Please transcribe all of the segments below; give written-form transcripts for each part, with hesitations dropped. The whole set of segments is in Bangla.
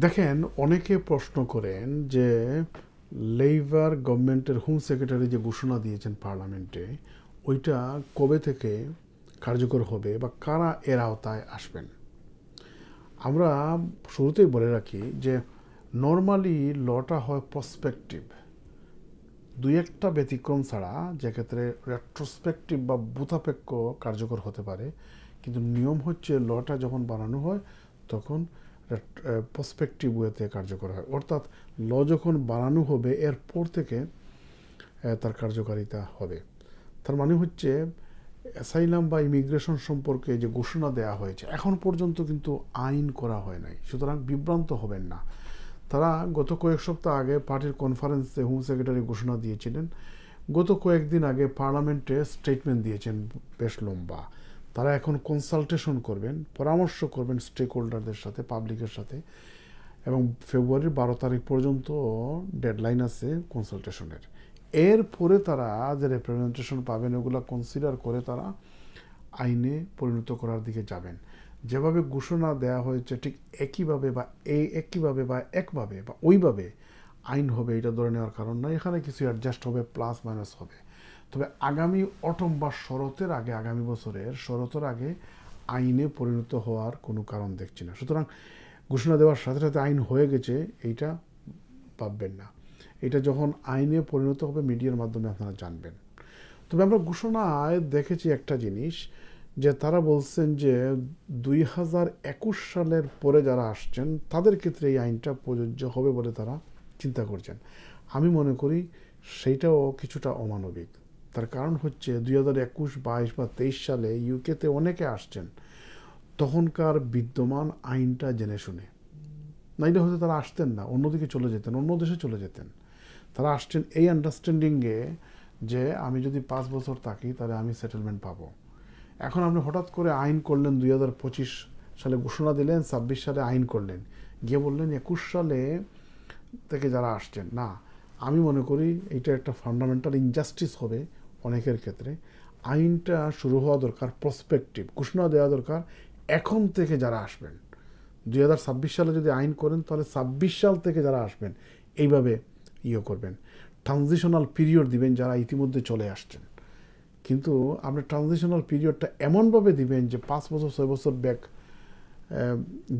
দেখেন, অনেকে প্রশ্ন করেন যে লেবার গভর্নমেন্টের হোম সেক্রেটারি যে ঘোষণা দিয়েছেন পার্লামেন্টে, ওইটা কবে থেকে কার্যকর হবে বা কারা এর আওতায় আসবেন। আমরা শুরুতেই বলে রাখি যে নর্মালি লটা হয় প্রসপেক্টিভ, দুই একটা ব্যতিক্রম ছাড়া, যেক্ষেত্রে রেট্রোস্পেক্টিভ বা ভূতাপেক্ষ কার্যকর হতে পারে, কিন্তু নিয়ম হচ্ছে লটা যখন বানানো হয় তখন প্রসপেক্টিভ ওয়েতে কার্যকর হয়, অর্থাৎ ল যখন বানানো হবে এরপর থেকে তার কার্যকারিতা হবে। তার মানে হচ্ছে অ্যাসাইলাম বা ইমিগ্রেশন সম্পর্কে যে ঘোষণা দেওয়া হয়েছে এখন পর্যন্ত কিন্তু আইন করা হয় নাই, সুতরাং বিভ্রান্ত হবেন না। তারা গত কয়েক সপ্তাহ আগে পার্টির কনফারেন্সে হোম সেক্রেটারি ঘোষণা দিয়েছিলেন, গত কয়েকদিন আগে পার্লামেন্টে স্টেটমেন্ট দিয়েছেন বেশ লম্বা। তারা এখন কনসালটেশন করবেন, পরামর্শ করবেন স্টেক হোল্ডারদের সাথে, পাবলিকের সাথে, এবং ফেব্রুয়ারির 12 তারিখ পর্যন্ত ডেডলাইন আছে কনসালটেশনের। এরপরে তারা যে রিপ্রেজেন্টেশন পাবেন ওগুলো কনসিডার করে তারা আইনে পরিণত করার দিকে যাবেন। যেভাবে ঘোষণা দেওয়া হয়েছে ঠিক একইভাবে বা একভাবে বা ওইভাবে আইন হবে এটা ধরে নেওয়ার কারণ নয়, এখানে কিছু অ্যাডজাস্ট হবে, প্লাস মাইনাস হবে। তবে আগামী অটম বা শরতের আগে, আগামী বছরের শরতের আগে আইনে পরিণত হওয়ার কোনো কারণ দেখছি না। সুতরাং ঘোষণা দেওয়ার সাথে সাথে আইন হয়ে গেছে এইটা ভাববেন না। এটা যখন আইনে পরিণত হবে মিডিয়ার মাধ্যমে আপনারা জানবেন। তবে আমরা ঘোষণায় দেখেছি একটা জিনিস, যে তারা বলছেন যে 2021 সালের পরে যারা আসছেন তাদের ক্ষেত্রে এই আইনটা প্রযোজ্য হবে বলে তারা চিন্তা করছেন। আমি মনে করি সেইটাও কিছুটা অমানবিক। তার কারণ হচ্ছে 2021, 22 বা 23 সালে ইউকেতে অনেকে আসছেন তখনকার বিদ্যমান আইনটা জেনে শুনে, নাইলে হয়তো তারা আসতেন না, অন্যদিকে চলে যেতেন, অন্য দেশে চলে যেতেন। তারা আসছেন এই আন্ডারস্ট্যান্ডিংয়ে যে আমি যদি 5 বছর থাকি তাহলে আমি সেটেলমেন্ট পাবো। এখন আপনি হঠাৎ করে আইন করলেন, 2025 সালে ঘোষণা দিলেন, 26 সালে আইন করলেন, গিয়ে বললেন 21 সালে থেকে যারা আসছেন না। আমি মনে করি এটা একটা ফান্ডামেন্টাল ইনজাস্টিস হবে অনেকের ক্ষেত্রে। আইনটা শুরু হওয়া দরকার প্রসপেক্টিভ, ঘোষণা দেওয়া দরকার এখন থেকে যারা আসবেন। 2026 সালে যদি আইন করেন তাহলে 26 সাল থেকে যারা আসবেন এইভাবে করবেন। ট্রানজিশনাল পিরিয়ড দিবেন যারা ইতিমধ্যে চলে আসছেন, কিন্তু আপনি ট্রানজিশনাল পিরিয়ডটা এমনভাবে দিবেন যে 5 বছর 6 বছর ব্যাক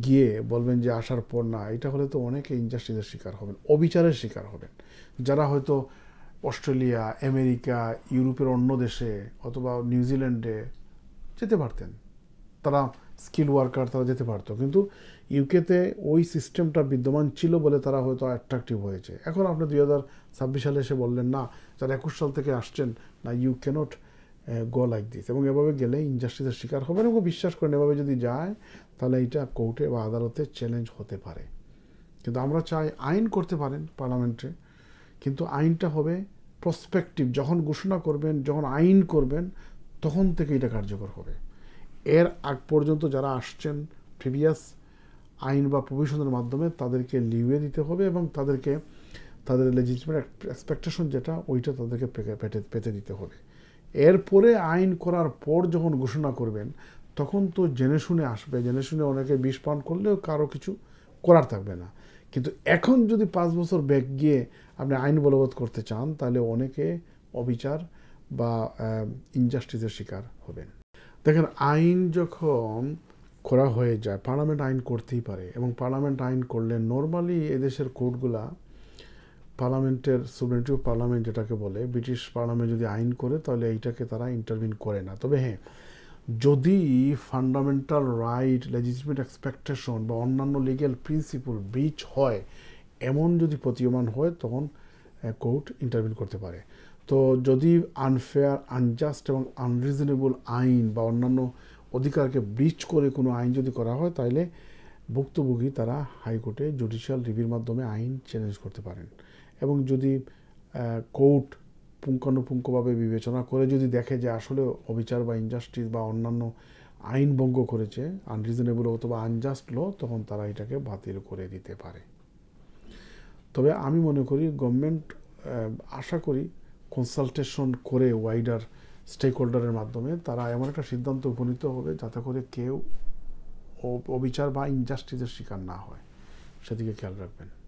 গিয়ে বলবেন যে আসার পর না। এটা হলে তো অনেকে ইনজাস্টিসের শিকার হবেন, অবিচারের শিকার হবেন। যারা হয়তো অস্ট্রেলিয়া, আমেরিকা, ইউরোপের অন্য দেশে অথবা নিউজিল্যান্ডে যেতে পারতেন, তারা স্কিল ওয়ার্কার, তারা যেতে পারতো, কিন্তু ইউকেতে ওই সিস্টেমটা বিদ্যমান ছিল বলে তারা হয়তো অ্যাট্রাকটিভ হয়েছে। এখন আপনি 2026 সালে এসে বললেন না, যারা 21 সাল থেকে আসছেন না, you can't go like this, এবং এভাবে গেলে ইনজাস্টিসের শিকার হবেন। এবং বিশ্বাস করেন এভাবে যদি যায় তাহলে এটা কোর্টে বা আদালতে চ্যালেঞ্জ হতে পারে। কিন্তু আমরা চাই আইন করতে পারেন পার্লামেন্টে, কিন্তু আইনটা হবে প্রসপেক্টিভ। যখন ঘোষণা করবেন, যখন আইন করবেন, তখন থেকে এটা কার্যকর হবে। এর আগ পর্যন্ত যারা আসছেন প্রিভিয়াস আইন বা প্রভিশনের মাধ্যমে তাদেরকে লিউয়ে দিতে হবে, এবং তাদেরকে তাদের লেজিটিমেট এক্সপেকটেশন যেটা ওইটা তাদেরকে পেতে দিতে হবে। এরপরে আইন করার পর যখন ঘোষণা করবেন তখন তো জেনে শুনে আসবে, জেনে শুনে অনেকে বিষ পান করলেও কারো কিছু করার থাকবে না। কিন্তু এখন যদি 5 বছর ব্যাক গিয়ে আপনি আইন বলবৎ করতে চান তাহলে অনেকে অবিচার বা ইনজাস্টিসের শিকার হবেন। দেখেন, আইন যখন করা হয়ে যায়, পার্লামেন্ট আইন করতেই পারে, এবং পার্লামেন্ট আইন করলে নর্মালি এদেশের কোর্টগুলা পার্লামেন্টের সুভরেনিটি অফ পার্লামেন্ট যেটাকে বলে, ব্রিটিশ পার্লামেন্ট যদি আইন করে তাহলে এইটাকে তারা ইন্টারভিন করে না। তবে হ্যাঁ, যদি ফান্ডামেন্টাল রাইট, লেজিটিমেট এক্সপেকটেশন বা অন্যান্য লিগ্যাল প্রিন্সিপল ব্রিচ হয়, এমন যদি প্রতীয়মান হয় তখন কোর্ট ইন্টারভিন করতে পারে। তো যদি আনফেয়ার, আনজাস্ট এবং আনরিজনেবল আইন বা অন্যান্য অধিকারকে ব্রিচ করে কোনো আইন যদি করা হয় তাহলে ভুক্তভোগী তারা হাইকোর্টে জুডিশিয়াল রিভিউর মাধ্যমে আইন চ্যালেঞ্জ করতে পারেন। এবং যদি কোর্ট পুঙ্খানুপুঙ্খভাবে বিবেচনা করে যদি দেখে যে আসলে অবিচার বা ইনজাস্টিস বা অন্যান্য আইন ভঙ্গ করেছে, আনরিজনেবল অথবা আনজাস্ট ল, তখন তারা এটাকে বাতিল করে দিতে পারে। তবে আমি মনে করি গভর্নমেন্ট, আশা করি কনসালটেশন করে ওয়াইডার স্টেক হোল্ডারের মাধ্যমে তারা এমন একটা সিদ্ধান্ত উপনীত হবে যাতে করে কেউ অবিচার বা ইনজাস্টিসের শিকার না হয়। সেদিকে খেয়াল রাখবেন।